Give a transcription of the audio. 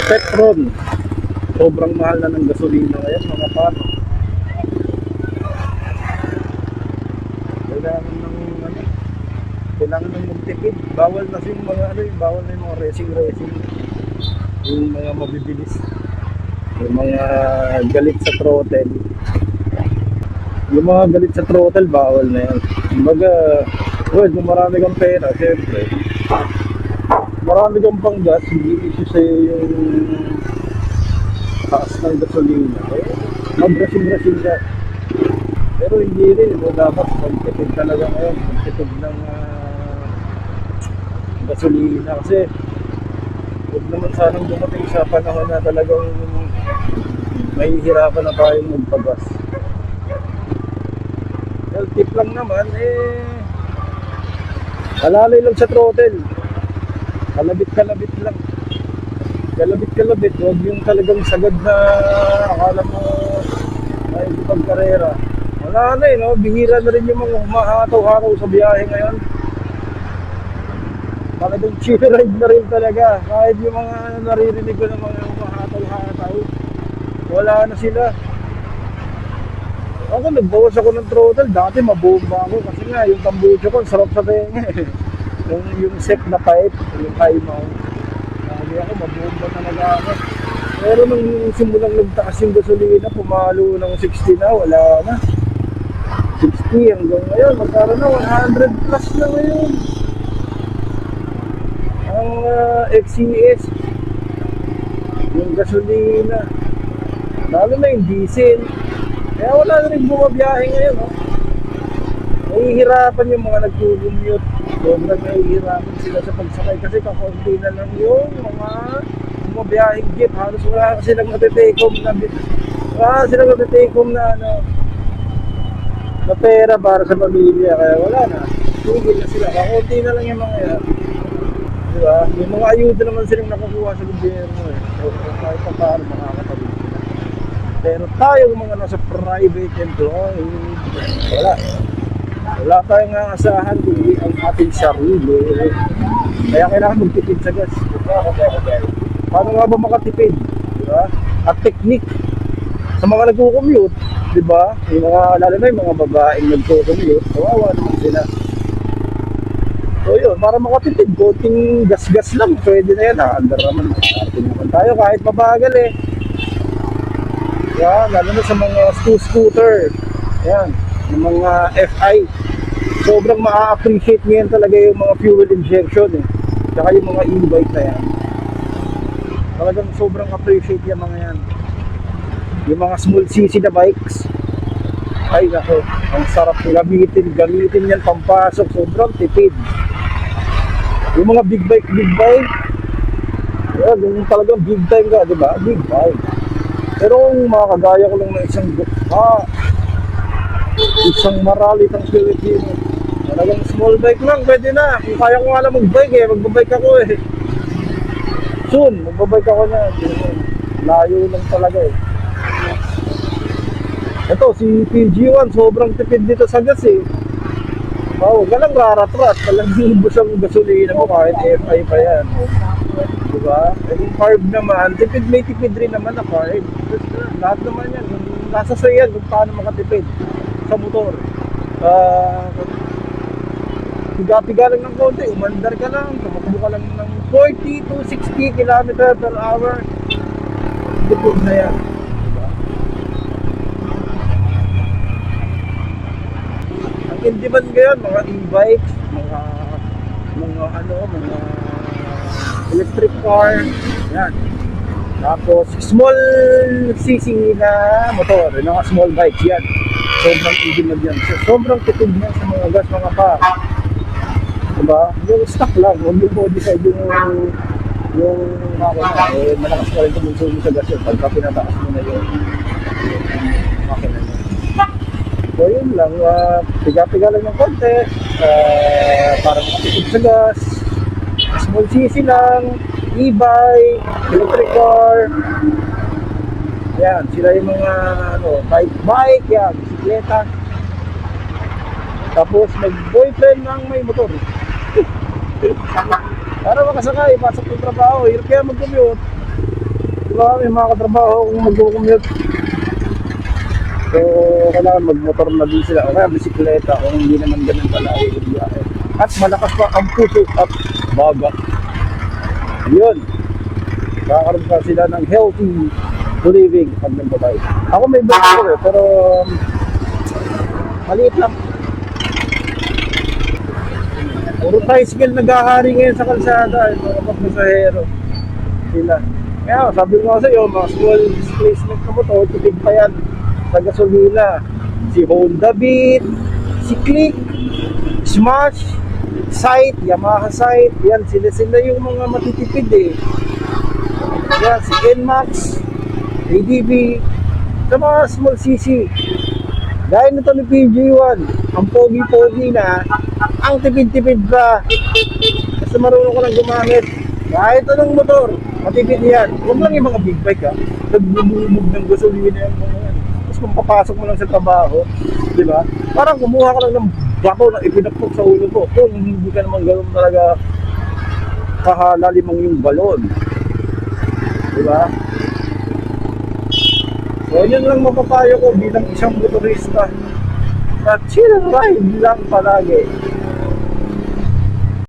Petron. Sobrang mahal na ng gasolina ngayon mga paano. Kailangan ng magtipid. Bawal na yung mga bawal na yung mga racing. Yung mga mabibilis. Yung mga galit sa throttle. Yung mga galit sa throttle, bawal na yan. Kumbaga, kung marami kang pera, syempre, marami kang pang-gas, hindi issue sa'yo yung taas ng gasolina. Mag-racing ka. Pero hindi rin, dapat magtipid talaga ngayon. Magtipid ng gasolina kasi huwag naman sanang dumating sa panahon na talagang mahihirapan na tayong magpagas. Well, tip lang naman, alalay lang sa throttle. Kalabit lang. Kalabit, huwag yung talagang sagad na akala mo ay pagkarera. Wala na no? Bihira na rin yung mga humahataw-hataw sa biyahe ngayon. Talagang chill ride na rin talaga. Kahit yung mga naririnig ko ng mga humahataw-hataw, wala na sila. Ako, nagbawas ako ng throttle. Dati mabomba ako kasi nga yung tambucho ko, sarap sa tenga yung set na pipe, yung high mount. Sabi ako, mabomba talaga ako. Pero nung simulang nagtaas yung gasolina, pumalo ng 60 na, wala na. 60 hanggang ngayon, magkaroon na 100 plus na ngayon. Ang XCS, yung gasolina, lalo na yung diesel. Kaya wala na rin bumabiyahe ngayon. Nahihirapan yung mga nag-commute. Sobrang nahihirapan sila sa pagsakay kasi kakunti na lang yung mga bumabiyaheng jeep. Halos wala silang natitake home na pera para sa pamilya, kaya wala na. Tigil na sila. Kakunti na lang yung mga yan. Diba? Yung mga ayuda naman silang nakukuha sa gobyerno So, kahit pa paano makakatawid sila. Pero tayo mga nasa private employee, wala tayong aasahan kundi ang ating sarili. Kaya kailangan magtipid sa gas. Paano nga ba makatipid? Diba? At technique sa mga nagko-commute, diba? Yung mga, lalo na yung mga babaeng nagko-commute, kawawa naman sila. So yun, para makatipid, konting gas-gas lang, pwede na yan. Under naman tayo kahit mabagal Yan, lalo na sa mga scooter. Yan, yung mga FI. Sobrang ma-appreciate ngayon talaga yung mga fuel injection Tsaka yung mga e-bike na yan. Talagang sobrang appreciate yung mga yan. Yung mga small cc na bikes. Ay nako, ang sarap gamitin yan pampasok. Sobrang tipid. Yung mga big bike. Yan, yung talagang big time ka, diba? Big bike. Pero kung makakagaya ko lang ng isang maralit ang Pilipino, talagang small bike lang, pwede na. Kung kaya ko nga lang mag-bike magbabike ako Soon, magbabike ako na. Layo lang talaga Ito, si PG1, sobrang tipid dito sa gas Wow, galang rarat-rat. Talagang ubos ang gasolina mo kahit FI pa yan. Diba? E kung carb naman, may tipid rin naman na carb. Lahat naman yan. Nasa sa yan kung paano makatipid sa motor. Piga-piga lang ng konti, umandar ka lang, tumakbo ka lang ng 40 to 60 km per hour. Tipid na yan. In demand ngayon, mga e-bikes, mga electric car, yan. Tapos small cc na motor, mga small bikes yan. Sobrang in-demand yan. Sobrang tipid niya sa mga gas, mga pa. Diba? Yung stock lang, huwag yung body side yung malakas pa rin kumonsumo sa gas yun pagka pinataas mo na yung makina niya. So yun lang, piga-piga lang ng konti para makatipid sa gas. Small cc lang, e-bike, electric car. Yan, sila yung mga bike, yan, bisikleta. Tapos nag-boyfriend ng may motor. Para makasakay, pasok yung trabaho, hirap kaya mag-commute. Marami mga katrabaho kung mag-commute. So, kailangan magmotor na din sila. O kaya bisikleta kung hindi naman ganun pala yung biyahe. At malakas pa ang puso at baga. Yun. Kakaroon pa sila ng healthy living pag nagbabay. Ako may motor eh, pero maliit lang. Puro tricycle naghahari ngayon sa kalsada. Yung mga pagpasahero. Sila. Kaya sabi ko nga sa iyo, mga small displacement na motor, tipid pa yan sa gasolina. Si Honda Beat, si Click, Smash, Sight, Yamaha Sight, yan sila yung mga matitipid eh. Yan, si NMAX, ADB, sa mga small CC. Dahil nito ni PG1, ang pogi-pogi na, ang tipid-tipid pa. Basta marunong ko lang gumamit. Kahit anong motor, matipid yan. Huwag lang yung mga big bike ha. Nagbubulubog ng gasolina yung mga yan. Tapos kung papasok mo lang sa trabaho, di ba? Parang kumuha ka lang ng bato na ipinapok sa ulo ko. Kung hindi ka naman gano'n talaga kahalalimang yung balon. Di ba? So yun lang mapapayo ko bilang isang motorista. Na chill ride lang palagi.